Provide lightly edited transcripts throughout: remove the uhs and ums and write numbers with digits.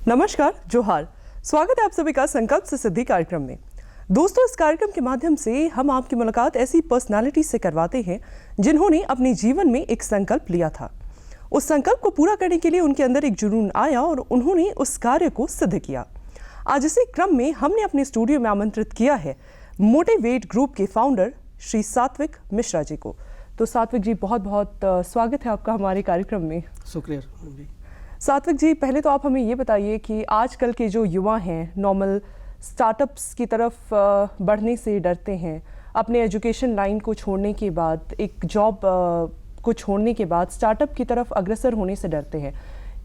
नमस्कार, जोहार। स्वागत है आप सभी का संकल्प से सिद्धि कार्यक्रम में। दोस्तों, इस कार्यक्रम के माध्यम से हम आपकी मुलाकात ऐसी पर्सनालिटी से करवाते हैं जिन्होंने अपने जीवन में एक संकल्प लिया था। उस संकल्प को पूरा करने के लिए उनके अंदर एक जुनून आया और उन्होंने उस कार्य को सिद्ध किया। आज इसी क्रम में हमने अपने स्टूडियो में आमंत्रित किया है मोटिवेट ग्रुप के फाउंडर श्री सात्विक मिश्रा जी को। तो सात्विक जी, बहुत बहुत स्वागत है आपका हमारे कार्यक्रम में। शुक्रिया जी। सात्विक जी, पहले तो आप हमें ये बताइए कि आजकल के जो युवा हैं नॉर्मल स्टार्टअप्स की तरफ बढ़ने से डरते हैं, अपने एजुकेशन लाइन को छोड़ने के बाद, एक जॉब को छोड़ने के बाद स्टार्टअप की तरफ अग्रसर होने से डरते हैं।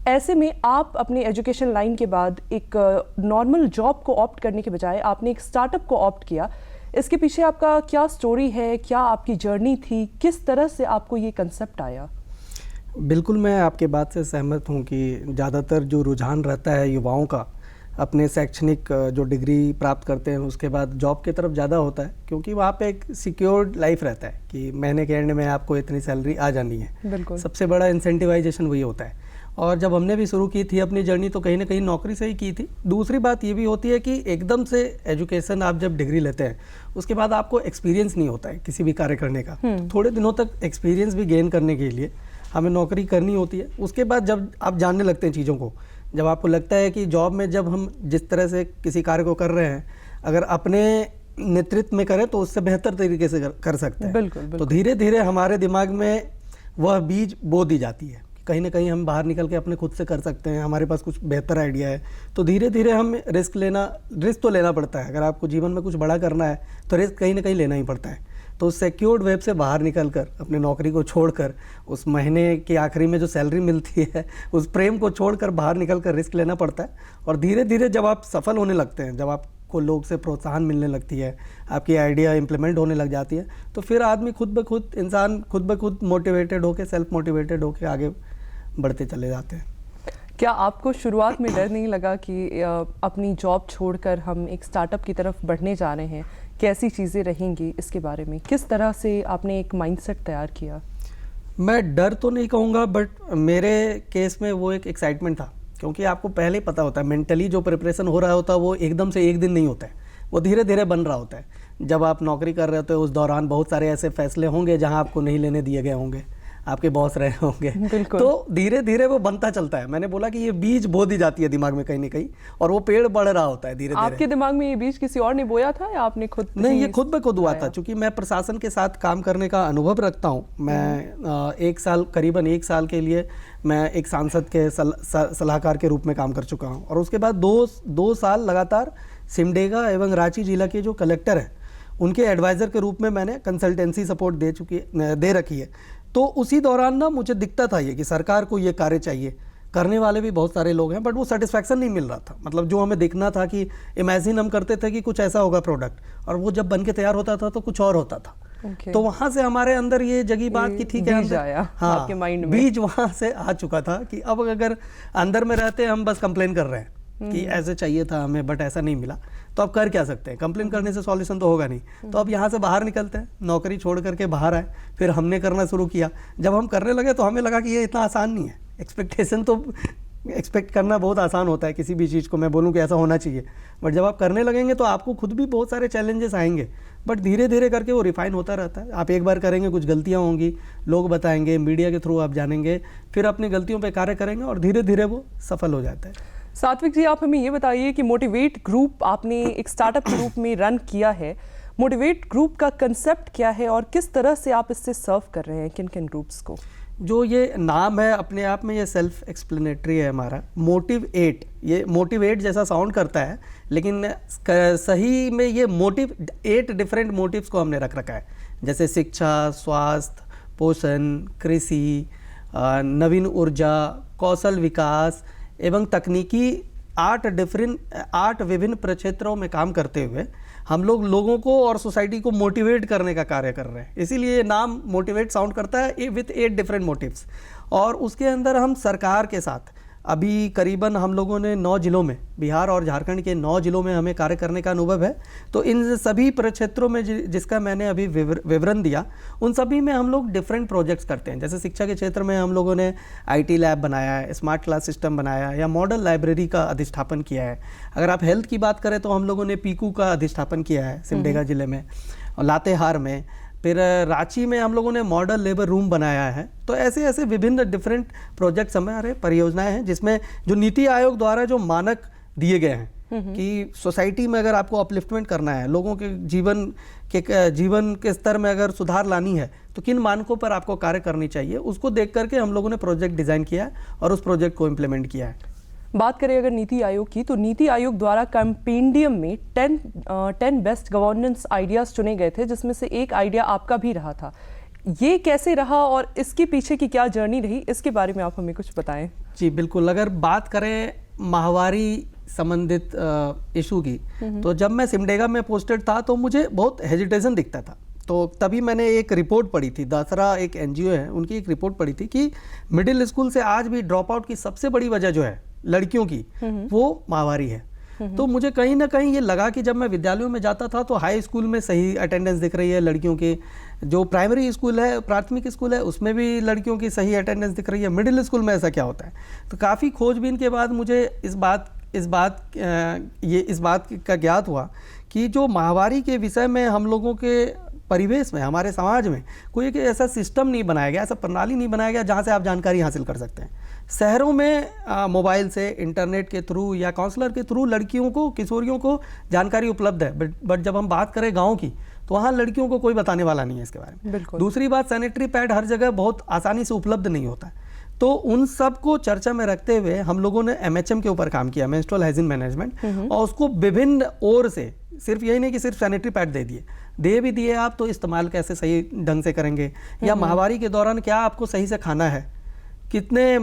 ऐसे में आप अपने एजुकेशन लाइन के बाद एक नॉर्मल जॉब को ऑप्ट करने के बजाय आपने एक स्टार्टअप को ऑप्ट किया। इसके पीछे आपका क्या स्टोरी है, क्या आपकी जर्नी थी, किस तरह से आपको ये कंसेप्ट आया? बिल्कुल, मैं आपके बात से सहमत हूँ कि ज़्यादातर जो रुझान रहता है युवाओं का अपने शैक्षणिक जो डिग्री प्राप्त करते हैं उसके बाद जॉब की तरफ ज़्यादा होता है, क्योंकि वहाँ पे एक सिक्योर्ड लाइफ रहता है कि महीने के एंड में आपको इतनी सैलरी आ जानी है। बिल्कुल, सबसे बड़ा इंसेंटिवाइजेशन वही होता है। और जब हमने भी शुरू की थी अपनी जर्नी तो कहीं ना कहीं नौकरी से ही की थी। दूसरी बात ये भी होती है कि एकदम से एजुकेशन आप जब डिग्री लेते हैं उसके बाद आपको एक्सपीरियंस नहीं होता है किसी भी कार्य करने का। थोड़े दिनों तक एक्सपीरियंस भी गेन करने के लिए हमें नौकरी करनी होती है। उसके बाद जब आप जानने लगते हैं चीज़ों को, जब आपको लगता है कि जॉब में जब हम जिस तरह से किसी कार्य को कर रहे हैं अगर अपने नेतृत्व में करें तो उससे बेहतर तरीके से कर सकते हैं। बिल्कुल। तो धीरे धीरे हमारे दिमाग में वह बीज बो दी जाती है कि कहीं ना कहीं हम बाहर निकल के अपने खुद से कर सकते हैं, हमारे पास कुछ बेहतर आइडिया है। तो धीरे धीरे हम रिस्क तो लेना पड़ता है। अगर आपको जीवन में कुछ बड़ा करना है तो रिस्क कहीं ना कहीं लेना ही पड़ता है। तो सिक्योर्ड वेब से बाहर निकलकर अपनी नौकरी को छोड़कर उस महीने के आखिरी में जो सैलरी मिलती है उस प्रेम को छोड़कर बाहर निकलकर रिस्क लेना पड़ता है। और धीरे धीरे जब आप सफल होने लगते हैं, जब आपको लोग से प्रोत्साहन मिलने लगती है, आपकी आइडिया इम्प्लीमेंट होने लग जाती है, तो फिर आदमी इंसान खुद ब खुद मोटिवेटेड होकर, सेल्फ मोटिवेटेड होकर आगे बढ़ते चले जाते हैं। क्या आपको शुरुआत में डर नहीं लगा कि अपनी जॉब छोड़कर हम एक स्टार्टअप की तरफ बढ़ने जा रहे हैं, कैसी चीज़ें रहेंगी, इसके बारे में किस तरह से आपने एक माइंडसेट तैयार किया? मैं डर तो नहीं कहूँगा, बट मेरे केस में वो एक एक्साइटमेंट था, क्योंकि आपको पहले ही पता होता है मेंटली जो प्रिपरेशन हो रहा होता है वो एकदम से एक दिन नहीं होता है, वो धीरे धीरे बन रहा होता है। जब आप नौकरी कर रहे होते हैं उस दौरान बहुत सारे ऐसे फैसले होंगे जहाँ आपको नहीं लेने दिए गए होंगे, आपके बॉस रहे होंगे, तो धीरे धीरे वो बनता चलता है। मैंने बोला कि ये बीज बो दी जाती है दिमाग में कहीं ना कहीं और वो पेड़ बढ़ रहा होता है धीरे धीरे। आपके दिमाग में ये बीज किसी और ने बोया था या आपने खुद? नहीं, ये खुद ब खुद हुआ था। चूंकि मैं प्रशासन के साथ काम करने का अनुभव रखता हूँ। मैं करीबन एक साल के लिए मैं एक सांसद के सलाहकार के रूप में काम कर चुका हूँ। और उसके बाद दो साल लगातार सिमडेगा एवं रांची जिला के जो कलेक्टर हैं उनके एडवाइज़र के रूप में मैंने कंसल्टेंसी सपोर्ट दे रखी है। तो उसी दौरान ना मुझे दिखता था ये कि सरकार को ये कार्य चाहिए, करने वाले भी बहुत सारे लोग हैं, बट वो सेटिस्फैक्शन नहीं मिल रहा था। मतलब जो हमें देखना था कि इमेजिन हम करते थे कि कुछ ऐसा होगा प्रोडक्ट, और वो जब बन के तैयार होता था तो कुछ और होता था। तो वहाँ से हमारे अंदर ये जगी बात की ठीक है, हाँ, आपके माइंड में बीज वहाँ से आ चुका था कि अब अगर अंदर में रहते हम बस कंप्लेन कर रहे हैं कि ऐसे चाहिए था हमें बट ऐसा नहीं मिला, तो अब कर क्या सकते हैं? कंप्लेन करने से सॉल्यूशन तो होगा नहीं। तो अब यहाँ से बाहर निकलते हैं, नौकरी छोड़ करके बाहर आए, फिर हमने करना शुरू किया। जब हम करने लगे तो हमें लगा कि ये इतना आसान नहीं है। एक्सपेक्टेशन तो एक्सपेक्ट करना बहुत आसान होता है किसी भी चीज़ को, मैं बोलूँ कि ऐसा होना चाहिए, बट जब आप करने लगेंगे तो आपको खुद भी बहुत सारे चैलेंजेस आएंगे, बट धीरे धीरे करके वो रिफाइन होता रहता है। आप एक बार करेंगे, कुछ गलतियाँ होंगी, लोग बताएंगे, मीडिया के थ्रू आप जानेंगे, फिर अपनी गलतियों पर कार्य करेंगे और धीरे धीरे वो सफल हो जाता है। सात्विक जी, आप हमें ये बताइए कि मोटिवेट ग्रुप आपने एक स्टार्टअप के रूप में रन किया है। मोटिवेट ग्रुप का कंसेप्ट क्या है और किस तरह से आप इससे सर्व कर रहे हैं किन किन ग्रुप्स को? जो ये नाम है अपने आप में ये सेल्फ एक्सप्लेनेटरी है हमारा। मोटिवेट, ये मोटिवेट जैसा साउंड करता है, लेकिन सही में ये 8 डिफरेंट मोटिव्स को हमने रख रखा है, जैसे शिक्षा, स्वास्थ्य, पोषण, कृषि, नवीन ऊर्जा, कौशल विकास एवं तकनीकी 8 विभिन्न प्रक्षेत्रों में काम करते हुए हम लोगों को और सोसाइटी को मोटिवेट करने का कार्य कर रहे हैं। इसीलिए ये नाम मोटिवेट साउंड करता है विथ 8 डिफरेंट मोटिव्स। और उसके अंदर हम सरकार के साथ अभी करीबन हम लोगों ने 9 जिलों में, बिहार और झारखंड के 9 जिलों में हमें कार्य करने का अनुभव है। तो इन सभी प्रक्षेत्रों में जिसका मैंने अभी विवरण दिया, उन सभी में हम लोग डिफरेंट प्रोजेक्ट्स करते हैं। जैसे शिक्षा के क्षेत्र में हम लोगों ने IT लैब बनाया है, स्मार्ट क्लास सिस्टम बनाया या मॉडल लाइब्रेरी का अधिष्ठापन किया है। अगर आप हेल्थ की बात करें तो हम लोगों ने पीकू का अधिष्ठापन किया है सिमडेगा जिले में और लातेहार में। फिर रांची में हम लोगों ने मॉडल लेबर रूम बनाया है। तो ऐसे ऐसे विभिन्न डिफरेंट प्रोजेक्ट्स हमारे परियोजनाएं हैं जिसमें जो नीति आयोग द्वारा जो मानक दिए गए हैं कि सोसाइटी में अगर आपको अपलिफ्टमेंट करना है, लोगों के जीवन के स्तर में अगर सुधार लानी है तो किन मानकों पर आपको कार्य करनी चाहिए, उसको देख करके हम लोगों ने प्रोजेक्ट डिज़ाइन किया है और उस प्रोजेक्ट को इम्प्लीमेंट किया है। बात करें अगर नीति आयोग की, तो नीति आयोग द्वारा कंपेंडियम में 10 बेस्ट गवर्नेंस आइडियाज़ चुने गए थे, जिसमें से एक आइडिया आपका भी रहा था। ये कैसे रहा और इसके पीछे की क्या जर्नी रही, इसके बारे में आप हमें कुछ बताएं। जी बिल्कुल। अगर बात करें माहवारी संबंधित इशू की, तो जब मैं सिमडेगा में पोस्टेड था तो मुझे बहुत हेजिटेशन दिखता था। तो तभी मैंने एक रिपोर्ट पढ़ी थी, दासरा एक NGO है, उनकी एक रिपोर्ट पढ़ी थी कि मिडिल स्कूल से आज भी ड्रॉप आउट की सबसे बड़ी वजह जो है लड़कियों की, वो माहवारी है। तो मुझे कहीं ना कहीं ये लगा कि जब मैं विद्यालयों में जाता था तो हाई स्कूल में सही अटेंडेंस दिख रही है लड़कियों की, जो प्राइमरी स्कूल है, प्राथमिक स्कूल है, उसमें भी लड़कियों की सही अटेंडेंस दिख रही है, मिडिल स्कूल में ऐसा क्या होता है। तो काफ़ी खोजबीन के बाद मुझे इस बात का ज्ञात हुआ कि जो माहवारी के विषय में हम लोगों के परिवेश में, हमारे समाज में कोई एक ऐसा सिस्टम नहीं बनाया गया, ऐसा प्रणाली नहीं बनाया गया जहाँ से आप जानकारी हासिल कर सकते हैं। शहरों में मोबाइल से, इंटरनेट के थ्रू या काउंसलर के थ्रू लड़कियों को, किशोरियों को जानकारी उपलब्ध है, बट जब हम बात करें गाँव की तो वहाँ लड़कियों को कोई बताने वाला नहीं है इसके बारे में। दूसरी बात, सैनिटरी पैड हर जगह बहुत आसानी से उपलब्ध नहीं होता है। तो उन सब को चर्चा में रखते हुए हम लोगों ने MHM के ऊपर काम किया, मेंस्ट्रुअल हाइजीन मैनेजमेंट, और उसको विभिन्न ओर से, सिर्फ यही नहीं कि सिर्फ सैनिटरी पैड दे भी दिए आप, तो इस्तेमाल कैसे सही ढंग से करेंगे, या माहवारी के दौरान क्या आपको सही से खाना है, कितने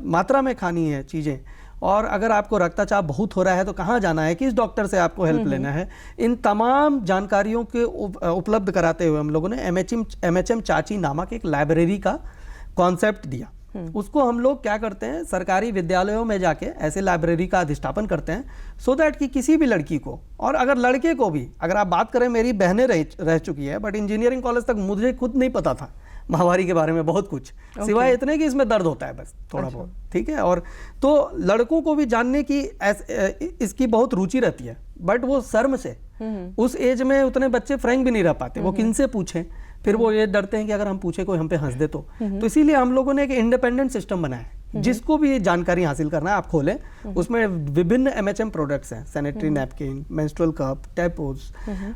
मात्रा में खानी है चीज़ें, और अगर आपको रक्तचाप बहुत हो रहा है तो कहाँ जाना है, किस डॉक्टर से आपको हेल्प लेना है, इन तमाम जानकारियों के उपलब्ध कराते हुए हम लोगों ने MHM चाची नामक एक लाइब्रेरी का कॉन्सेप्ट दिया। उसको हम लोग क्या करते हैं, सरकारी विद्यालयों में जाके ऐसे लाइब्रेरी का अधिष्ठापन करते हैं, सो दैट कि किसी भी लड़की को, और अगर लड़के को भी, अगर आप बात करें, मेरी बहनें रह चुकी है, बट इंजीनियरिंग कॉलेज तक मुझे खुद नहीं पता था माहवारी के बारे में बहुत कुछ, सिवाय इतने कि इसमें दर्द होता है बस थोड़ा बहुत, ठीक है। और तो लड़कों को भी जानने की इसकी बहुत रुचि रहती है, बट वो शर्म से, उस एज में उतने बच्चे फ्रैंक भी नहीं रह पाते, वो किन से पूछें, फिर वो ये डरते हैं कि अगर हम पूछे कोई हम पे हंस दे तो इसीलिए हम लोगों ने एक इंडिपेंडेंट सिस्टम बनाया है। जिसको भी ये जानकारी हासिल करना है आप खोलें, उसमें विभिन्न MHM प्रोडक्ट्स हैं, सैनिटरी नैपकिन, मेंस्ट्रुअल कप, टैपोज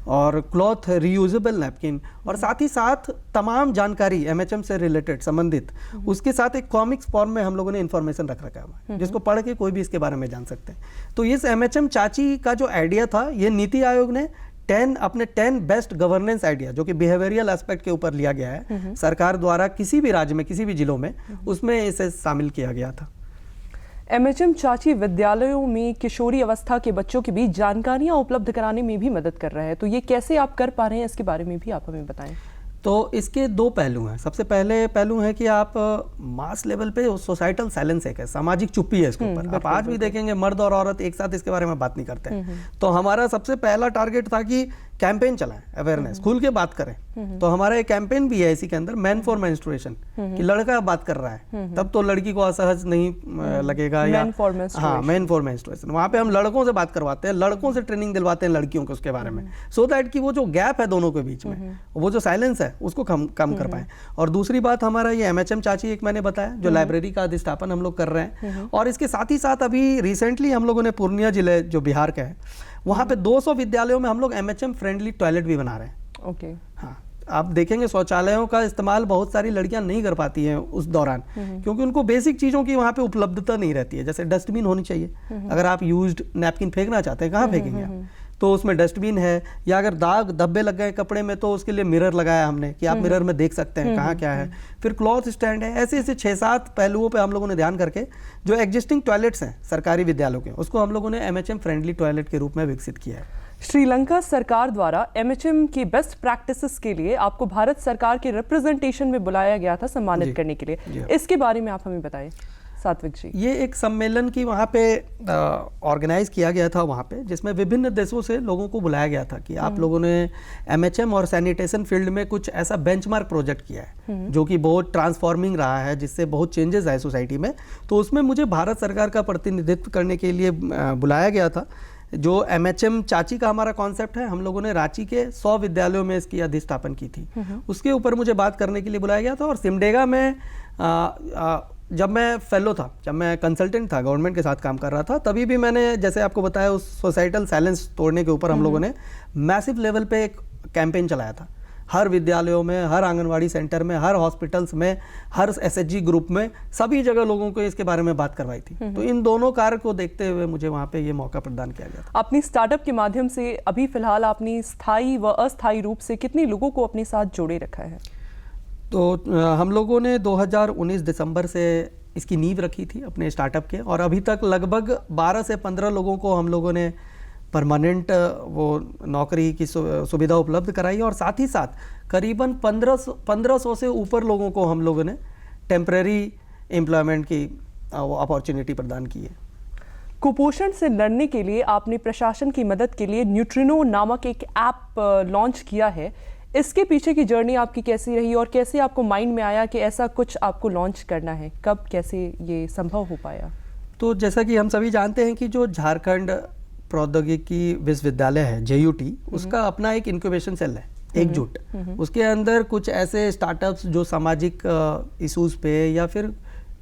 और क्लॉथ रीयूजेबल नैपकिन, और साथ ही साथ तमाम जानकारी MHM से रिलेटेड संबंधित, उसके साथ एक कॉमिक्स फॉर्म में हम लोगों ने इन्फॉर्मेशन रख रखा है जिसको पढ़ के कोई भी इसके बारे में जान सकते हैं। तो इस MHM चाची का जो आइडिया था, ये नीति आयोग ने 10 बेस्ट गवर्नेंस आइडिया, जो कि बिहेवियरल एस्पेक्ट के ऊपर लिया गया है सरकार द्वारा, किसी भी राज्य में, किसी भी जिलों में, उसमें इसे शामिल किया गया था। MHM चाची विद्यालयों में किशोरी अवस्था के बच्चों के बीच जानकारियां उपलब्ध कराने में भी मदद कर रहा है, तो ये कैसे आप कर पा रहे हैं, इसके बारे में भी आप हमें बताएं। तो इसके 2 पहलू हैं। सबसे पहले पहलू है कि आप मास लेवल पे सोसाइटल साइलेंस है, सामाजिक चुप्पी है इसके ऊपर। आप आज भी देखेंगे मर्द और औरत एक साथ इसके बारे में बात नहीं करते हैं। तो हमारा सबसे पहला टारगेट था कि कैंपेन चलाएं, अवेयरनेस, खुल के बात करें। तो हमारा एक कैंपेन भी है इसी के अंदर, मैन फॉर मेंस्ट्रुएशन, कि लड़का बात कर रहा है तब तो लड़की को असहज नहीं लगेगा, या हाँ, मैन फॉर मेंस्ट्रुएशन। वहाँ पे हम लड़कों से बात करवाते हैं, लड़कों से ट्रेनिंग दिलवाते हैं लड़कियों को उसके बारे में, सो दैट कि वो जो गैप है दोनों के बीच में, वो जो साइलेंस है उसको कम कर पाए। और दूसरी बात, हमारा ये MHM चाची एक मैंने बताया, जो लाइब्रेरी का अधिष्ठापन हम लोग कर रहे हैं, और इसके साथ ही साथ अभी रिसेंटली हम लोगों ने पूर्णिया जिले, जो बिहार का है, वहाँ पे 200 विद्यालयों में हम लोग MHM फ्रेंडली टॉयलेट भी बना रहे हैं। ओके। हाँ, आप देखेंगे शौचालयों का इस्तेमाल बहुत सारी लड़कियां नहीं कर पाती हैं उस दौरान, क्योंकि उनको बेसिक चीज़ों की वहाँ पे उपलब्धता नहीं रहती है। जैसे डस्टबिन होनी चाहिए, अगर आप यूज्ड नैपकिन फेंकना चाहते हैं, कहाँ फेंकेंगे आप, तो उसमें डस्टबिन है, या अगर दाग धब्बे लग गए कपड़े में तो उसके लिए मिरर लगाया हमने कि आप मिरर में देख सकते हैं कहाँ क्या है। फिर क्लॉथ स्टैंड है। ऐसे 6-7 पहलुओं पे हम लोगों ने ध्यान करके जो एग्जिस्टिंग टॉयलेट्स हैं सरकारी विद्यालयों के, उसको हम लोगों ने MHM फ्रेंडली टॉयलेट के रूप में विकसित किया है। श्रीलंका सरकार द्वारा MHM की बेस्ट प्रैक्टिसेस के लिए आपको भारत सरकार के रिप्रेजेंटेशन में बुलाया गया था सम्मानित करने के लिए, इसके बारे में आप हमें बताएं। सात्विक जी? ये एक सम्मेलन की वहाँ पे ऑर्गेनाइज किया गया था वहाँ पे, जिसमें विभिन्न देशों से लोगों को बुलाया गया था कि आप लोगों ने एमएचएम और सैनिटेशन फील्ड में कुछ ऐसा बेंचमार्क प्रोजेक्ट किया है जो कि बहुत ट्रांसफॉर्मिंग रहा है, जिससे बहुत चेंजेस आए सोसाइटी में। तो उसमें मुझे भारत सरकार का प्रतिनिधित्व करने के लिए बुलाया गया था। जो एमएचएम चाची का हमारा कॉन्सेप्ट है, हम लोगों ने रांची के 100 विद्यालयों में इसकी अधिष्ठापन की थी। उसके ऊपर मुझे बात करने के लिए बुलाया गया था। और सिमडेगा में जब मैं फेलो था, जब मैं कंसल्टेंट था, गवर्नमेंट के साथ काम कर रहा था, तभी भी मैंने जैसे आपको बताया उस सोसाइटल साइलेंस तोड़ने के ऊपर हम लोगों ने मैसिव लेवल पे एक कैंपेन चलाया था। हर विद्यालयों में, हर आंगनवाड़ी सेंटर में, हर हॉस्पिटल्स में, हर एसएचजी ग्रुप में, सभी जगह लोगों को इसके बारे में बात करवाई थी। तो इन दोनों कार्य को देखते हुए मुझे वहाँ पे ये मौका प्रदान किया गया था। अपनी स्टार्टअप के माध्यम से अभी फिलहाल आपने स्थायी व अस्थायी रूप से कितने लोगों को अपने साथ जोड़े रखा है? तो हम लोगों ने 2019 दिसंबर से इसकी नींव रखी थी अपने स्टार्टअप के, और अभी तक लगभग 12 से 15 लोगों को हम लोगों ने परमानेंट वो नौकरी की सुविधा उपलब्ध कराई, और साथ ही साथ करीबन 1500 से ऊपर लोगों को हम लोगों ने टेम्परेरी एम्प्लॉयमेंट की अपॉर्चुनिटी प्रदान की है। कुपोषण से लड़ने के लिए आपने प्रशासन की मदद के लिए न्यूट्रिनो नामक एक ऐप लॉन्च किया है। इसके पीछे की जर्नी आपकी कैसी रही और कैसे आपको माइंड में आया कि ऐसा कुछ आपको लॉन्च करना है? कब कैसे ये संभव हो पाया? तो जैसा कि हम सभी जानते हैं कि जो झारखंड प्रौद्योगिकी विश्वविद्यालय है JUT, उसका अपना एक इंक्यूबेशन सेल है, एकजुट। उसके अंदर कुछ ऐसे स्टार्टअप्स जो सामाजिक इश्यूज पे या फिर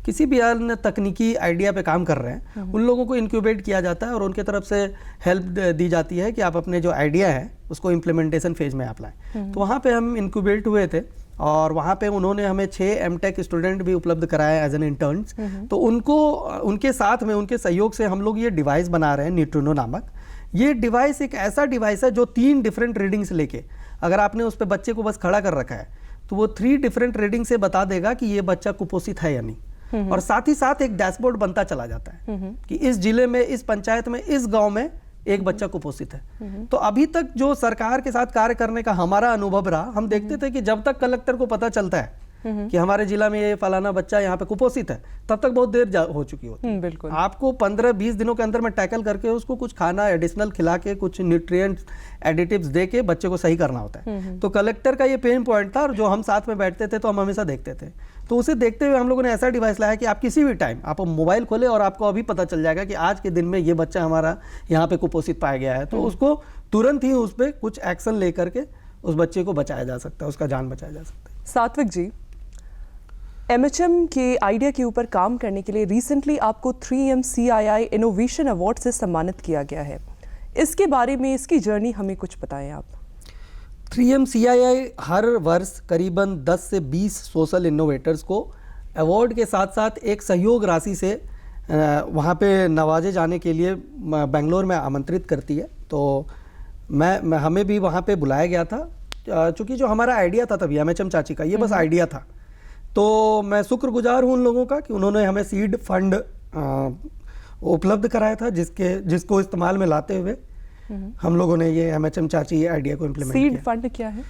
किसी भी अन्य तकनीकी आइडिया पे काम कर रहे हैं, उन लोगों को इंक्यूबेट किया जाता है और उनके तरफ से हेल्प दी जाती है कि आप अपने जो आइडिया है उसको इम्प्लीमेंटेशन फेज में आप लाएं। तो वहाँ पे हम इंक्यूबेट हुए थे, और वहाँ पे उन्होंने हमें 6 एमटेक स्टूडेंट भी उपलब्ध कराए एज एन इंटर्न्स। तो उनके साथ में, उनके सहयोग से हम लोग ये डिवाइस बना रहे हैं, न्यूट्रिनो नामक। ये डिवाइस एक ऐसा डिवाइस है जो 3 डिफरेंट रीडिंग्स लेके, अगर आपने उस पर बच्चे को बस खड़ा कर रखा है तो वो 3 डिफरेंट रीडिंग से बता देगा कि ये बच्चा कुपोषित है या नहीं। और साथ ही साथ एक डैशबोर्ड बनता चला जाता है कि इस जिले में, इस पंचायत में, इस गांव में एक बच्चा कुपोषित है। तो अभी तक जो सरकार के साथ कार्य करने का हमारा अनुभव रहा, हम देखते थे कि जब तक कलेक्टर को पता चलता है कि हमारे जिला में ये फलाना बच्चा यहाँ पे कुपोषित है, तब तक बहुत देर हो चुकी होती है। बिल्कुल। आपको 15-20 दिनों के अंदर में टैकल करके उसको कुछ खाना एडिशनल खिला के, कुछ न्यूट्रिएंट्स एडिटिव्स दे के बच्चे को सही करना होता है। तो कलेक्टर का ये पेन पॉइंट था, और जो हम साथ में बैठते थे तो हम हमेशा देखते थे। तो उसे देखते हुए हम लोगों ने ऐसा डिवाइस लाया कि आप किसी भी टाइम आप मोबाइल खोले और आपको अभी पता चल जाएगा कि आज के दिन में ये बच्चा हमारा यहाँ पे कुपोषित पाया गया है। तो उसको तुरंत ही उस पर कुछ एक्शन लेकर के उस बच्चे को बचाया जा सकता है, उसका जान बचाया जा सकता है। सात्विक जी, एमएचएम के आइडिया के ऊपर काम करने के लिए रिसेंटली आपको 3M CII इनोवेशन अवार्ड से सम्मानित किया गया है। इसके बारे में, इसकी जर्नी हमें कुछ बताएं आप। 3M CII हर वर्ष करीबन 10 से 20 सोशल इनोवेटर्स को अवार्ड के साथ साथ एक सहयोग राशि से वहाँ पे नवाजे जाने के लिए बेंगलोर में आमंत्रित करती है। तो हमें भी वहाँ पे बुलाया गया था, चूँकि जो हमारा आइडिया था तभी एमएचएम चाची का, ये बस आइडिया था। तो मैं शुक्रगुजार हूँ उन लोगों का कि उन्होंने हमें सीड फंड उपलब्ध कराया था, जिसको इस्तेमाल में लाते हुए हम लोगों ने ये एमएचएम चाची आइडिया को इम्प्लीमेंट किया। सीड फंड क्या है?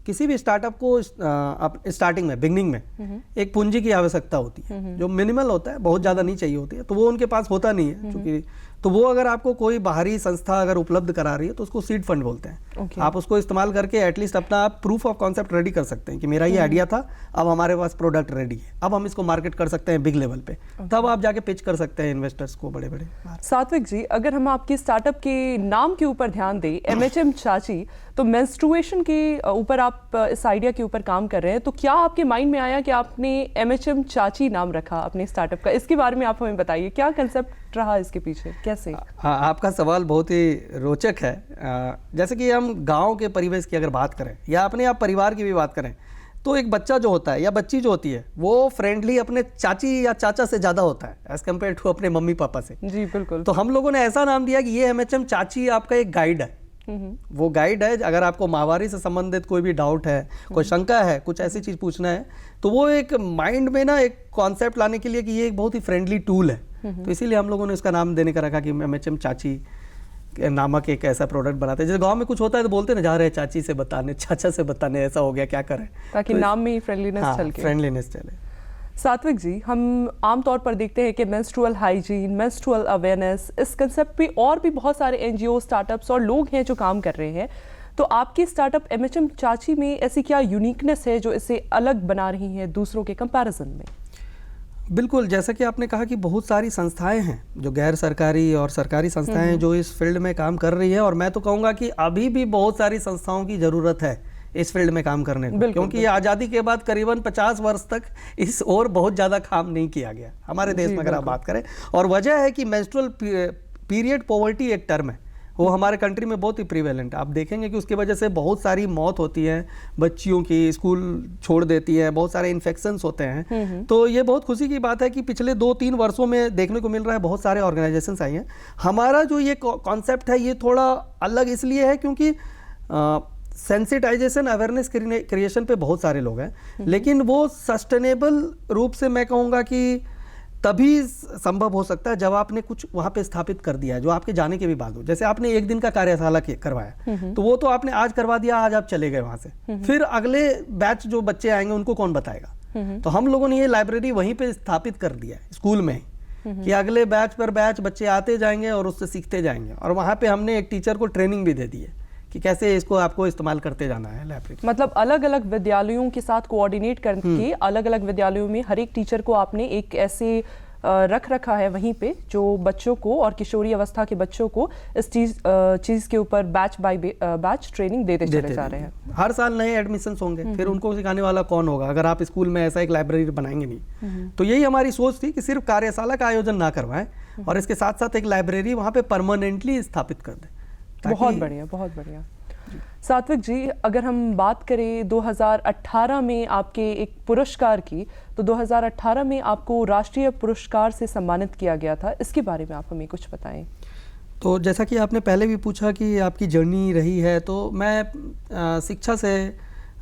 किसी भी स्टार्टअप को स्टार्टिंग में, बिगनिंग में एक पूंजी की आवश्यकता होती है, जो मिनिमल होता है, बहुत ज़्यादा नहीं चाहिए होती है। तो वो उनके पास होता नहीं है, क्योंकि तो वो अगर आपको कोई बाहरी संस्था अगर उपलब्ध करा रही है तो उसको सीड फंड बोलते हैं। आप उसको इस्तेमाल करके एटलीस्ट अपना आप प्रूफ ऑफ कॉन्सेप्ट रेडी कर सकते हैं कि मेरा ये आइडिया था, अब हमारे पास प्रोडक्ट रेडी है, अब हम इसको मार्केट कर सकते हैं बिग लेवल पे। तब आप जाके पिच कर सकते हैं इन्वेस्टर्स को, बड़े बड़े। सात्विक जी, अगर हम आपके स्टार्टअप के नाम के ऊपर ध्यान दें, एमएचएम चाची, तो मेंस्ट्रुएशन के ऊपर आप इस आइडिया के ऊपर काम कर रहे हैं। तो क्या आपके माइंड में आया कि आपने एमएचएम चाची नाम रखा अपने स्टार्टअप का? इसके बारे में आप हमें बताइए, क्या कंसेप्ट रहा इसके पीछे, कैसे? आपका सवाल बहुत ही रोचक है। जैसे कि हम गांव के परिवेश की अगर बात करें या अपने आप परिवार की भी बात करें, तो एक बच्चा जो होता है या बच्ची जो होती है वो फ्रेंडली अपने चाची या चाचा से ज़्यादा होता है एज कम्पेयर टू अपने मम्मी पापा से। जी बिल्कुल। तो हम लोगों ने ऐसा नाम दिया कि ये एमएचएम चाची आपका एक गाइड है। वो गाइड है, अगर आपको माहवारी से संबंधित कोई भी डाउट है, कोई शंका है, कुछ ऐसी चीज़ पूछना है, तो वो एक माइंड में ना एक कॉन्सेप्ट लाने के लिए कि ये एक बहुत ही फ्रेंडली टूल है। तो इसीलिए हम लोगों ने इसका नाम देने का रखा कि एमएचएम चाची नामक एक ऐसा प्रोडक्ट बनाते हैं। जैसे गांव में कुछ होता है तो बोलते हैं ना, जा रहे चाची से बताने, चाचा से बताने, ऐसा हो गया, क्या करें, ताकि तो नाम में ही फ्रेंडलीनेस चल के। फ्रेंडलीनेस चले। सात्विक जी, हम आमतौर पर देखते हैं कि मेंस्ट्रुअल हाइजीन, मेंस्ट्रुअल अवेयरनेस, इस कंसेप्ट पे और भी बहुत सारे एनजीओ, स्टार्टअप्स और लोग हैं जो काम कर रहे हैं। तो आपकी स्टार्टअप एमएचएम चाची में ऐसी क्या यूनिकनेस है जो इसे अलग बना रही है दूसरों के कंपैरिजन में? बिल्कुल, जैसा कि आपने कहा कि बहुत सारी संस्थाएं हैं जो गैर सरकारी और सरकारी संस्थाएं हैं जो इस फील्ड में काम कर रही है, और मैं तो कहूँगा कि अभी भी बहुत सारी संस्थाओं की ज़रूरत है इस फील्ड में काम करने को, क्योंकि ये आज़ादी के बाद करीबन 50 वर्ष तक इस और बहुत ज़्यादा काम नहीं किया गया हमारे देश में, अगर आप बात करें। और वजह है कि मेंस्ट्रुअल पीरियड पॉवर्टी एक टर्म है, वो हमारे कंट्री में बहुत ही प्रीवेलेंट है। आप देखेंगे कि उसकी वजह से बहुत सारी मौत होती है बच्चियों की, स्कूल छोड़ देती है, बहुत सारे इन्फेक्शंस होते हैं। तो ये बहुत खुशी की बात है कि पिछले 2-3 वर्षों में देखने को मिल रहा है, बहुत सारे ऑर्गेनाइजेशंस आई हैं। हमारा जो ये कॉन्सेप्ट है ये थोड़ा अलग इसलिए है क्योंकि सेंसिटाइजेशन अवेयरनेस क्रिएशन पे बहुत सारे लोग हैं, लेकिन वो सस्टेनेबल रूप से मैं कहूँगा कि तभी संभव हो सकता है जब आपने कुछ वहाँ पे स्थापित कर दिया है जो आपके जाने के भी बाद हो। जैसे आपने एक दिन का कार्यशाला करवाया, तो वो तो आपने आज करवा दिया, आज आप चले गए वहाँ से, फिर अगले बैच जो बच्चे आएंगे उनको कौन बताएगा? तो हम लोगों ने ये लाइब्रेरी वहीं पे स्थापित कर दिया है स्कूल में ही, कि अगले बैच पर बैच बच्चे आते जाएंगे और उससे सीखते जाएंगे। और वहाँ पे हमने एक टीचर को ट्रेनिंग भी दे दी है कि कैसे इसको आपको इस्तेमाल करते जाना है लाइब्रेरी। मतलब अलग अलग विद्यालयों के साथ कोऑर्डिनेट करके अलग अलग विद्यालयों में हर एक टीचर को आपने एक ऐसे रख रखा है वहीं पे जो बच्चों को और किशोरी अवस्था के बच्चों को इस चीज के ऊपर बैच बाय बैच ट्रेनिंग देते चले जा रहे हैं। हर साल नए एडमिशन्स होंगे, फिर उनको सिखाने वाला कौन होगा अगर आप स्कूल में ऐसा एक लाइब्रेरी बनाएंगे नहीं। तो यही हमारी सोच थी कि सिर्फ कार्यशाला का आयोजन ना करवाएं और इसके साथ साथ एक लाइब्रेरी वहाँ पे परमानेंटली स्थापित कर दें। बहुत बढ़िया, बहुत बढ़िया। सात्विक जी, अगर हम बात करें 2018 में आपके एक पुरस्कार की, तो 2018 में आपको राष्ट्रीय पुरस्कार से सम्मानित किया गया था, इसके बारे में आप हमें कुछ बताएं। तो जैसा कि आपने पहले भी पूछा कि आपकी जर्नी रही है, तो मैं शिक्षा से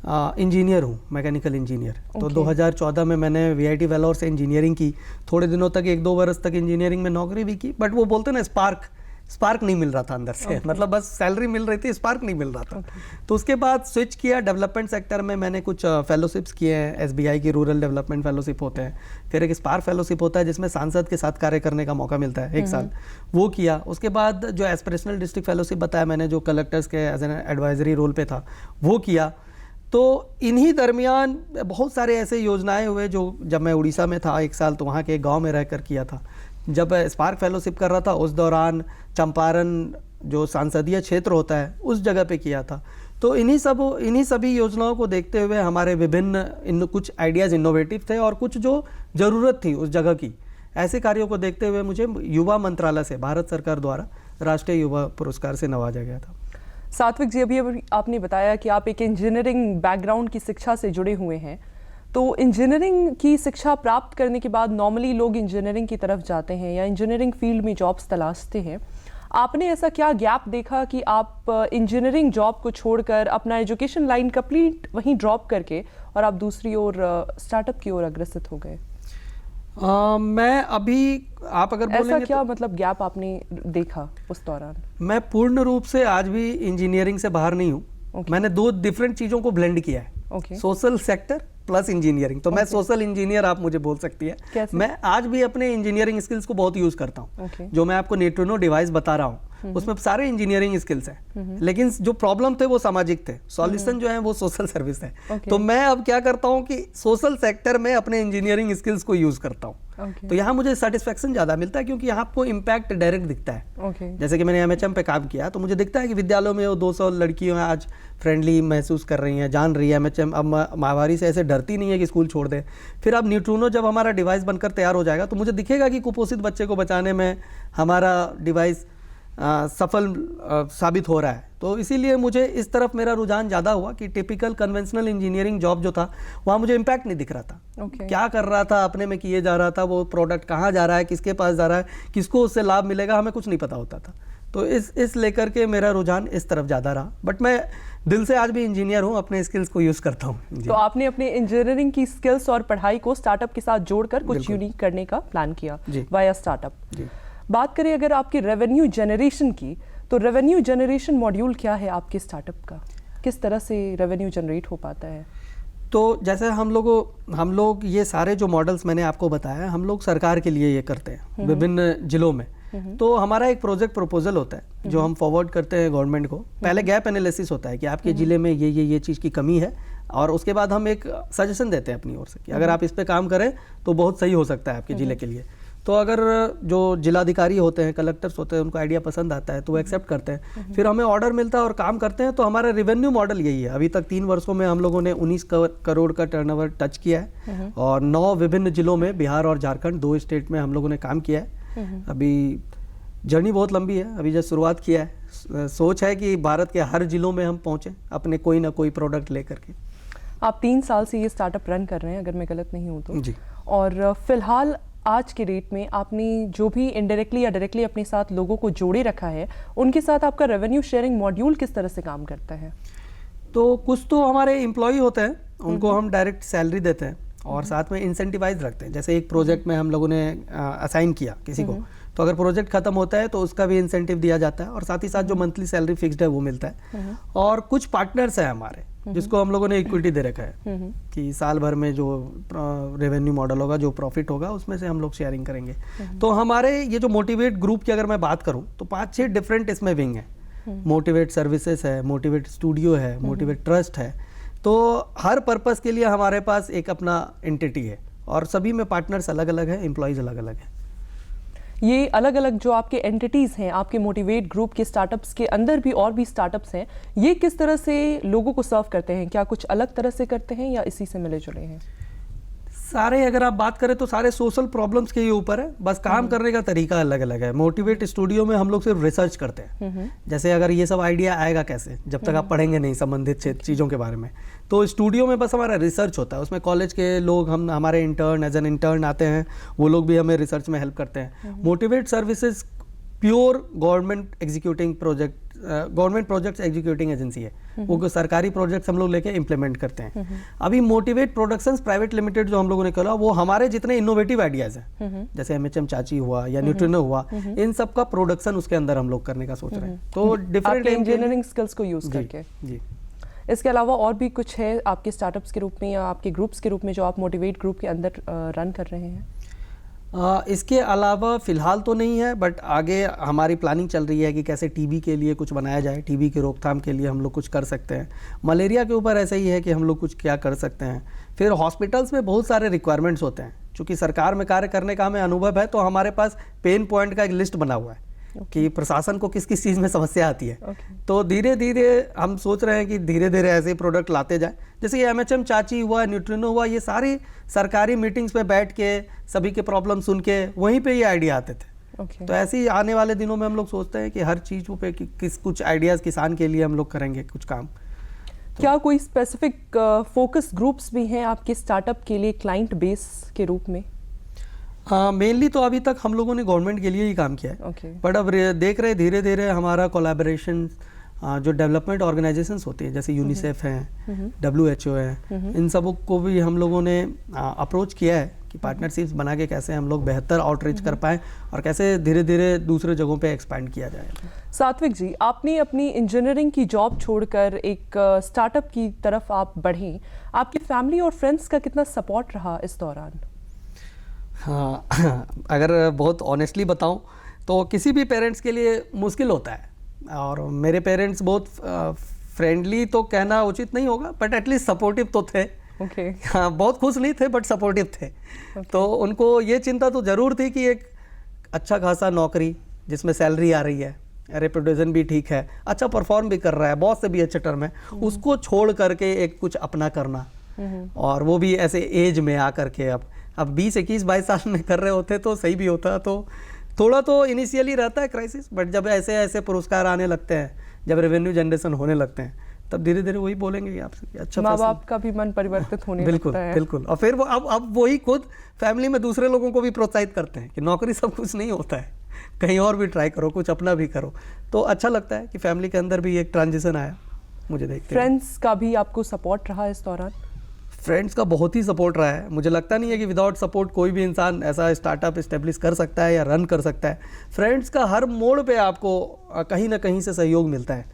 इंजीनियर हूँ, मैकेनिकल इंजीनियर। तो 2014 में मैंने वीआईटी वेलोर से इंजीनियरिंग की। थोड़े दिनों तक 1-2 वर्ष तक इंजीनियरिंग में नौकरी भी की, बट वो बोलते ना स्पार्क नहीं मिल रहा था अंदर से। मतलब बस सैलरी मिल रही थी, स्पार्क नहीं मिल रहा था। तो उसके बाद स्विच किया डेवलपमेंट सेक्टर में। मैंने कुछ फेलोशिप्स किए हैं, एसबीआई की रूरल डेवलपमेंट फेलोशिप होते हैं, फिर एक स्पार्क फेलोशिप होता है जिसमें सांसद के साथ कार्य करने का मौका मिलता है 1 साल, वो किया। उसके बाद जो एस्पिरेशनल डिस्ट्रिक्ट फेलोशिप बताया मैंने, जो कलेक्टर्स के एज एन एडवाइजरी रोल पे था, वो किया। तो इन्हीं दरमियान बहुत सारे ऐसे योजनाएं हुए जो, जब मैं उड़ीसा में था 1 साल, तो वहाँ के एक गाँव में रहकर किया था। जब स्पार्क फेलोशिप कर रहा था उस दौरान चंपारण जो सांसदीय क्षेत्र होता है उस जगह पे किया था। तो इन्हीं सभी योजनाओं को देखते हुए हमारे विभिन्न कुछ आइडियाज़ इनोवेटिव थे और कुछ जो ज़रूरत थी उस जगह की, ऐसे कार्यों को देखते हुए मुझे युवा मंत्रालय से भारत सरकार द्वारा राष्ट्रीय युवा पुरस्कार से नवाजा गया था। सात्विक जी, अभी आपने बताया कि आप एक इंजीनियरिंग बैकग्राउंड की शिक्षा से जुड़े हुए हैं, तो इंजीनियरिंग की शिक्षा प्राप्त करने के बाद नॉर्मली लोग इंजीनियरिंग की तरफ जाते हैं या इंजीनियरिंग फील्ड में जॉब्स तलाशते हैं। आपने ऐसा क्या गैप देखा कि आप इंजीनियरिंग जॉब को छोड़कर अपना एजुकेशन लाइन कंप्लीट वहीं ड्रॉप करके और आप दूसरी ओर स्टार्टअप की ओर अग्रसित हो गए? मैं अभी, आप अगर बोलेंगे ऐसा क्या मतलब गैप आपने देखा उस दौरान? मैं पूर्ण रूप से आज भी इंजीनियरिंग से बाहर नहीं हूँ। मैंने 2 डिफरेंट चीज़ों को ब्लेंड किया है, सोशल सेक्टर प्लस इंजीनियरिंग। तो मैं सोशल इंजीनियर आप मुझे बोल सकती है। कैसे? मैं आज भी अपने इंजीनियरिंग स्किल्स को बहुत यूज करता हूँ। जो मैं आपको न्यूट्रिनो डिवाइस बता रहा हूँ उसमें सारे इंजीनियरिंग स्किल्स हैं, लेकिन जो प्रॉब्लम थे वो सामाजिक थे, सॉल्यूशन जो है वो सोशल सर्विस है। तो मैं अब क्या करता हूँ कि सोशल सेक्टर में अपने इंजीनियरिंग स्किल्स को यूज करता हूँ। तो यहाँ मुझे सेटिस्फेक्शन ज़्यादा मिलता है क्योंकि यहाँ आपको इम्पैक्ट डायरेक्ट दिखता है। जैसे कि मैंने एमएचएम पे काम किया तो मुझे दिखता है कि विद्यालयों में वो 200 लड़कियों आज फ्रेंडली महसूस कर रही हैं, जान रही है एमएचएम। अब माहवारी से ऐसे डरती नहीं है कि स्कूल छोड़ दे। फिर अब न्यूट्रिनो जब हमारा डिवाइस बनकर तैयार हो जाएगा तो मुझे दिखेगा कि कुपोषित बच्चे को बचाने में हमारा डिवाइस सफल साबित हो रहा है। तो इसीलिए मुझे इस तरफ मेरा रुझान ज़्यादा हुआ कि टिपिकल कन्वेंशनल इंजीनियरिंग जॉब जो था वहाँ मुझे इम्पैक्ट नहीं दिख रहा था। क्या कर रहा था, अपने में किए जा रहा था, वो प्रोडक्ट कहाँ जा रहा है, किसके पास जा रहा है, किसको उससे लाभ मिलेगा, हमें कुछ नहीं पता होता था। तो इस लेकर के मेरा रुझान इस तरफ ज़्यादा रहा। बट मैं दिल से आज भी इंजीनियर हूँ, अपने स्किल्स को यूज़ करता हूँ। तो आपने अपने इंजीनियरिंग की स्किल्स और पढ़ाई को स्टार्टअप के साथ जोड़कर कुछ यूनिक करने का प्लान किया वाया स्टार्टअप। बात करें अगर आपकी रेवेन्यू जनरेशन की, तो रेवेन्यू जनरेशन मॉड्यूल क्या है आपके स्टार्टअप का? किस तरह से रेवेन्यू जनरेट हो पाता है? तो जैसे हम लोग ये सारे जो मॉडल्स मैंने आपको बताया, हम लोग सरकार के लिए ये करते हैं विभिन्न जिलों में। तो हमारा एक प्रोजेक्ट प्रपोजल होता है जो हम फॉरवर्ड करते हैं गवर्नमेंट को। पहले गैप एनालिसिस होता है कि आपके जिले में ये चीज़ की कमी है, और उसके बाद हम एक सजेशन देते हैं अपनी ओर से कि अगर आप इस पे काम करें तो बहुत सही हो सकता है आपके जिले के लिए। तो अगर जो जिलाधिकारी होते हैं, कलेक्टर्स होते हैं, उनको आइडिया पसंद आता है तो वो एक्सेप्ट करते हैं, फिर हमें ऑर्डर मिलता है और काम करते हैं। तो हमारा रेवेन्यू मॉडल यही है। अभी तक 3 वर्षों में हम लोगों ने 19 करोड़ का टर्नओवर टच किया है, और 9 विभिन्न जिलों में, बिहार और झारखंड 2 स्टेट में हम लोगों ने काम किया है। अभी जर्नी बहुत लंबी है, अभी जब शुरुआत किया है। सोच है कि भारत के हर जिलों में हम पहुँचें अपने कोई ना कोई प्रोडक्ट लेकर के। आप 3 साल से ये स्टार्टअप रन कर रहे हैं, अगर मैं गलत नहीं हूँ तो। जी। और फिलहाल आज के डेट में आपने जो भी इनडायरेक्टली या डायरेक्टली अपने साथ लोगों को जोड़े रखा है, उनके साथ आपका रेवेन्यू शेयरिंग मॉड्यूल किस तरह से काम करता है? तो कुछ तो हमारे एम्प्लॉय होते हैं, उनको हम डायरेक्ट सैलरी देते हैं, और साथ में इंसेंटिवाइज रखते हैं। जैसे एक प्रोजेक्ट में हम लोगों ने असाइन किया किसी को, तो अगर प्रोजेक्ट खत्म होता है तो उसका भी इंसेंटिव दिया जाता है, और साथ ही साथ जो मंथली सैलरी फिक्स्ड है वो मिलता है। और कुछ पार्टनर्स हैं हमारे जिसको हम लोगों ने इक्विटी दे रखा है कि साल भर में जो रेवेन्यू मॉडल होगा, जो प्रॉफिट होगा, उसमें से हम लोग शेयरिंग करेंगे। तो हमारे ये जो मोटिवेट ग्रुप की अगर मैं बात करूं तो 5-6 डिफरेंट इसमें विंग है। मोटिवेट सर्विसेज है, मोटिवेट स्टूडियो है, मोटिवेट ट्रस्ट है। तो हर पर्पस के लिए हमारे पास एक अपना एंटिटी है, और सभी में पार्टनर्स अलग अलग है, एम्प्लॉयज़ अलग अलग है। ये अलग अलग जो आपके एंटिटीज़ हैं, आपके मोटिवेट ग्रुप के स्टार्टअप्स के अंदर भी और भी स्टार्टअप्स हैं, ये किस तरह से लोगों को सर्व करते हैं? क्या कुछ अलग तरह से करते हैं या इसी से मिले जुले हैं? सारे अगर आप बात करें तो सारे सोशल प्रॉब्लम्स के ही ऊपर है, बस काम करने का तरीका अलग अलग है। मोटिवेट स्टूडियो में हम लोग सिर्फ रिसर्च करते हैं। जैसे अगर ये सब आइडिया आएगा कैसे, जब तक आप पढ़ेंगे नहीं संबंधित चीज़ों के बारे में, तो स्टूडियो में बस हमारा रिसर्च होता है। उसमें कॉलेज के लोग, हम हमारे इंटर्न एज एन इंटर्न आते हैं, वो लोग भी हमें रिसर्च में हेल्प करते हैं। Motivate services pure government projects executing agency है। वो सरकारी प्रोजेक्ट्स हम लोग लेके इम्प्लीमेंट करते हैं। अभी मोटिवेट प्रोडक्शंस प्राइवेट लिमिटेड जो हम लोगों ने खोला, वो हमारे जितने इनोवेटिव आइडियाज हैं, जैसे एमएचएम चाची हुआ या न्यूट्रिनो हुआ, इन सब का प्रोडक्शन उसके अंदर हम लोग करने का सोच रहे हैं। तो डिफरेंट इंजीनियरिंग स्किल्स को यूज करके। जी। इसके अलावा और भी कुछ है आपके स्टार्टअप्स के रूप में या आपके ग्रुप्स के रूप में जो आप मोटिवेट ग्रुप के अंदर रन कर रहे हैं? इसके अलावा फ़िलहाल तो नहीं है, बट आगे हमारी प्लानिंग चल रही है कि कैसे टीबी के लिए कुछ बनाया जाए। टीबी की रोकथाम के लिए हम लोग कुछ कर सकते हैं। मलेरिया के ऊपर ऐसा ही है कि हम लोग कुछ क्या कर सकते हैं। फिर हॉस्पिटल्स में बहुत सारे रिक्वायरमेंट्स होते हैं। चूँकि सरकार में कार्य करने का हमें अनुभव है, तो हमारे पास पेन पॉइंट का एक लिस्ट बना हुआ है कि प्रशासन को किस किस चीज़ में समस्या आती है। तो धीरे धीरे हम सोच रहे हैं कि धीरे धीरे ऐसे प्रोडक्ट लाते जाए। जैसे ये एमएचएम चाची हुआ, न्यूट्रिनो हुआ, ये सारी सरकारी मीटिंग्स में बैठ के सभी के प्रॉब्लम सुन के वहीं पे ये आइडिया आते थे। तो ऐसे ही आने वाले दिनों में हम लोग सोचते हैं कि हर चीज़ पे कुछ आइडियाज़ किसान के लिए हम लोग करेंगे कुछ काम। क्या कोई स्पेसिफिक फोकस ग्रुप्स भी हैं आपके स्टार्टअप के लिए क्लाइंट बेस के रूप में? मेनली तो अभी तक हम लोगों ने गवर्नमेंट के लिए ही काम किया है। बट अब देख रहे धीरे धीरे हमारा कोलैबोरेशन जो डेवलपमेंट ऑर्गेनाइजेशंस होती हैं, जैसे यूनिसेफ हैं, WHO है, इन सब को भी हम लोगों ने अप्रोच किया है कि पार्टनरशिप्स बना के कैसे हम लोग बेहतर आउटरीच कर पाएँ और कैसे धीरे धीरे दूसरे जगहों पे एक्सपैंड किया जाए। सात्विक जी, आपने अपनी इंजीनियरिंग की जॉब छोड़कर एक स्टार्टअप की तरफ आप बढ़े, आपकी फैमिली और फ्रेंड्स का कितना सपोर्ट रहा इस दौरान? हाँ, अगर बहुत ऑनेस्टली बताऊं तो किसी भी पेरेंट्स के लिए मुश्किल होता है, और मेरे पेरेंट्स बहुत फ्रेंडली तो कहना उचित नहीं होगा, बट एटलीस्ट सपोर्टिव तो थे। हाँ, बहुत खुश नहीं थे बट सपोर्टिव थे। तो उनको ये चिंता तो ज़रूर थी कि एक अच्छा खासा नौकरी जिसमें सैलरी आ रही है, रेपुटेशन भी ठीक है, अच्छा परफॉर्म भी कर रहा है, बॉस से भी अच्छे टर्म है, उसको छोड़ करके एक कुछ अपना करना, और वो भी ऐसे एज में आ करके अब 20, 21, 22 साल में कर रहे होते तो सही भी होता। तो थोड़ा तो इनिशियली रहता है क्राइसिस, बट जब ऐसे ऐसे पुरस्कार आने लगते हैं, जब रेवेन्यू जनरेशन होने लगते हैं, तब धीरे धीरे वही बोलेंगे आपसे अच्छा। माँ बाप का भी मन परिवर्तित होने लगता है। बिल्कुल। और फिर वो अब वही खुद फैमिली में दूसरे लोगों को भी प्रोत्साहित करते हैं कि नौकरी सब कुछ नहीं होता है, कहीं और भी ट्राई करो, कुछ अपना भी करो। तो अच्छा लगता है कि फैमिली के अंदर भी एक ट्रांजिशन आया मुझे देखते। फ्रेंड्स का भी आपको सपोर्ट रहा इस दौरान? फ्रेंड्स का बहुत ही सपोर्ट रहा है। मुझे लगता नहीं है कि विदाउट सपोर्ट कोई भी इंसान ऐसा स्टार्टअप इस्टेब्लिश कर सकता है या रन कर सकता है। फ्रेंड्स का हर मोड़ पे आपको कहीं ना कहीं से सहयोग मिलता है।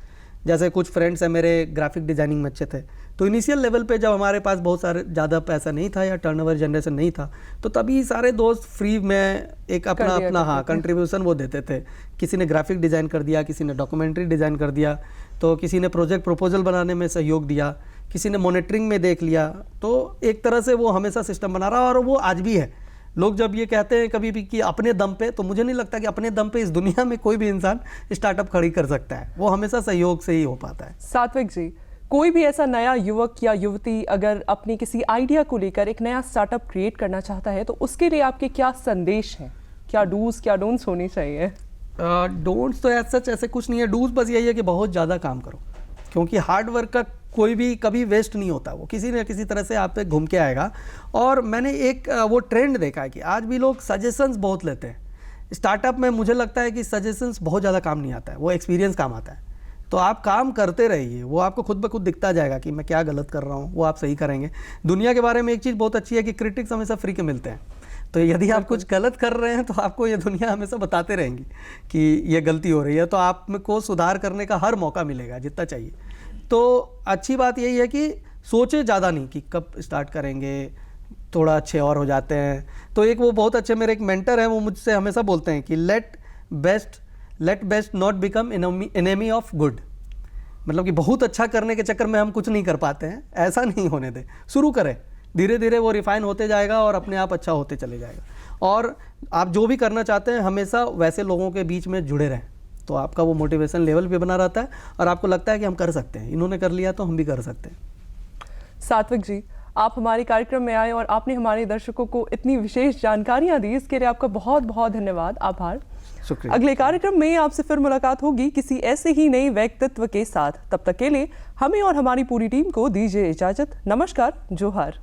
जैसे कुछ फ्रेंड्स हैं मेरे ग्राफिक डिज़ाइनिंग में अच्छे थे, तो इनिशियल लेवल पे जब हमारे पास बहुत सारे ज़्यादा पैसा नहीं था या टर्नओवर जनरेशन नहीं था, तो तभी सारे दोस्त फ्री में एक अपना हाँ कंट्रीब्यूशन वो देते थे। किसी ने ग्राफिक डिज़ाइन कर दिया, किसी ने डॉक्यूमेंट्री डिज़ाइन कर दिया, तो किसी ने प्रोजेक्ट प्रपोजल बनाने में सहयोग दिया, किसी ने मॉनिटरिंग में देख लिया। तो एक तरह से वो हमेशा सिस्टम बना रहा और वो आज भी है। लोग जब ये कहते हैं कभी भी कि अपने दम पे, तो मुझे नहीं लगता कि अपने दम पे इस दुनिया में कोई भी इंसान स्टार्टअप खड़ी कर सकता है। वो हमेशा सहयोग से ही हो पाता है। सात्विक जी, कोई भी ऐसा नया युवक या युवती अगर अपनी किसी आइडिया को लेकर एक नया स्टार्टअप क्रिएट करना चाहता है, तो उसके लिए आपके क्या संदेश हैं? क्या डूज क्या डोंट्स होनी चाहिए? डोंट्स तो सच ऐसे कुछ नहीं है। डूज बस यही है कि बहुत ज़्यादा काम करो, क्योंकि हार्ड वर्क का कोई भी कभी वेस्ट नहीं होता। वो किसी न किसी तरह से आप पे घूम के आएगा। और मैंने एक वो ट्रेंड देखा है कि आज भी लोग सजेशंस बहुत लेते हैं स्टार्टअप में। मुझे लगता है कि सजेशंस बहुत ज़्यादा काम नहीं आता है, वो एक्सपीरियंस काम आता है। तो आप काम करते रहिए, वो आपको खुद ब खुद दिखता जाएगा कि मैं क्या गलत कर रहा हूँ, वो आप सही करेंगे। दुनिया के बारे में एक चीज़ बहुत अच्छी है कि क्रिटिक्स हमेशा फ्री के मिलते हैं। तो यदि आप कुछ गलत कर रहे हैं तो आपको ये दुनिया हमेशा बताते रहेंगी कि ये गलती हो रही है, तो आपको सुधार करने का हर मौका मिलेगा जितना चाहिए। तो अच्छी बात यही है कि सोचे ज़्यादा नहीं कि कब स्टार्ट करेंगे, थोड़ा अच्छे और हो जाते हैं। तो एक वो बहुत अच्छे मेरे एक मेंटर हैं, वो मुझसे हमेशा बोलते हैं कि let best not become enemy of good. मतलब कि बहुत अच्छा करने के चक्कर में हम कुछ नहीं कर पाते हैं, ऐसा नहीं होने दें। शुरू करें, धीरे धीरे वो रिफाइन होते जाएगा और अपने आप अच्छा होते चले जाएगा। और आप जो भी करना चाहते हैं हमेशा वैसे लोगों के बीच में जुड़े रहें, तो आपका वो मोटिवेशन लेवल भी बना रहता है और आपको लगता है कि हम कर सकते हैं, इन्होंने कर लिया तो हम भी कर सकते हैं। सात्विक जी, आप हमारे कार्यक्रम में आए और आपने हमारे दर्शकों को इतनी विशेष जानकारियां दी, इसके लिए आपका बहुत बहुत धन्यवाद, आभार। शुक्रिया। अगले कार्यक्रम में आपसे फिर मुलाकात होगी किसी ऐसे ही नए व्यक्तित्व के साथ। तब तक के लिए हमें और हमारी पूरी टीम को दीजिए इजाजत। नमस्कार, जोहार।